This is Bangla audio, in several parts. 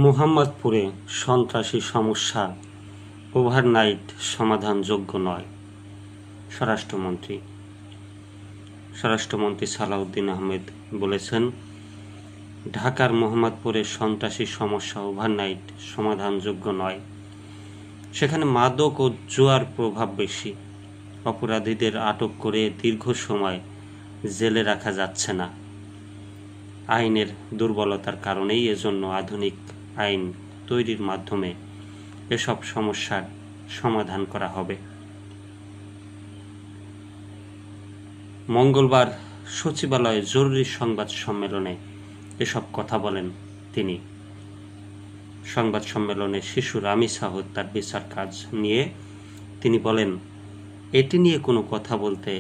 মুহাম্মদপুরে সন্ত্রাসী সমস্যা ওভারনাইট সমাধানযোগ্য নয়। স্বরাষ্ট্রমন্ত্রী সালাউদ্দিন আহমেদ বলেছেন, ঢাকার মোহাম্মদপুরে সন্ত্রাসী সমস্যা ওভারনাইট সমাধানযোগ্য নয়। সেখানে মাদক ও জুয়ার প্রভাব বেশি। অপরাধীদের আটক করে দীর্ঘ সময় জেলে রাখা যাচ্ছে না। আইনের দুর্বলতার কারণেই এজন্য আধুনিক আইন তৈরির মাধ্যমে এসব সমস্যার সমাধান করা হবে। মঙ্গলবার সচিবালয়ে জরুরি সংবাদ সম্মেলনে এসব কথা বলেন তিনি। সংবাদ সম্মেলনে শিশু রামিসা হত্যার বিচার কাজ নিয়ে তিনি বলেন, এটি নিয়ে কোনো কথা বলতে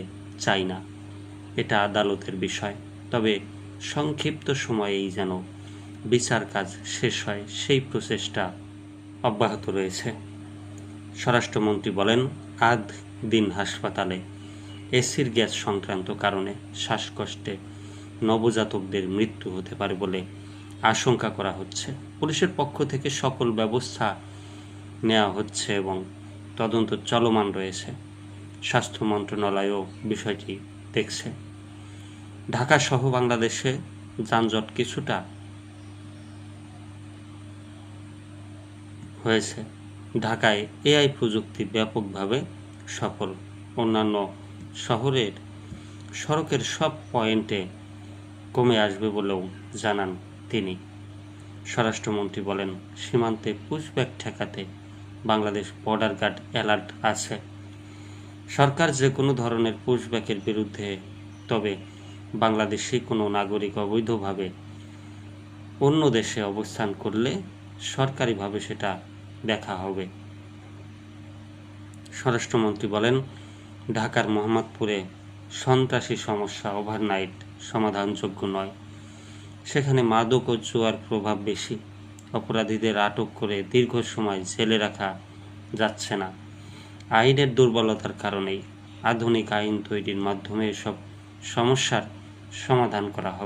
চাই না, এটা আদালতের বিষয়। তবে সংক্ষিপ্ত সময়েই যেন বিচার কাজ শেষ হয় সেই প্রচেষ্টা অব্যাহত রয়েছে। স্বরাষ্ট্রমন্ত্রী বলেন, আধ দিন হাসপাতালে এসির গ্যাস সংক্রান্ত কারণে শ্বাসকষ্টে নবজাতকদের মৃত্যু হতে পারে বলে আশঙ্কা করা হচ্ছে। পুলিশের পক্ষ থেকে সকল ব্যবস্থা নেওয়া হচ্ছে এবং তদন্ত চলমান রয়েছে। স্বাস্থ্য মন্ত্রণালয়ও বিষয়টি দেখছে। ঢাকা সহ বাংলাদেশে যানজট কিছুটা হয়েছে। ঢাকায় এআই প্রযুক্তি ব্যাপকভাবে সফল। অন্যান্য শহরের সড়কের সব পয়েন্টে কমে আসবে বলেও জানান তিনি। স্বরাষ্ট্রমন্ত্রী বলেন, সীমান্তে পুশব্যাক ঠেকাতে বাংলাদেশ বর্ডার গার্ড অ্যালার্ট আছে। সরকার যে কোনো ধরনের পুশব্যাকের বিরুদ্ধে, তবে বাংলাদেশি কোনো নাগরিক অবৈধভাবে অন্য দেশে অবস্থান করলে সরকারিভাবে সেটা দেখা হবে। স্বরাষ্ট্রমন্ত্রী বলেন, ঢাকার মোহাম্মদপুরে সন্ত্রাসী সমস্যা ওভারনাইট সমাধানযোগ্য নয়। সেখানে মাদক ও জুয়ার প্রভাব বেশি। অপরাধীদের আটক করে দীর্ঘ সময় জেলে রাখা যাচ্ছে না। আইনের দুর্বলতার কারণেই আধুনিক আইন তৈরির মাধ্যমে এসব সমস্যার সমাধান করা হবে।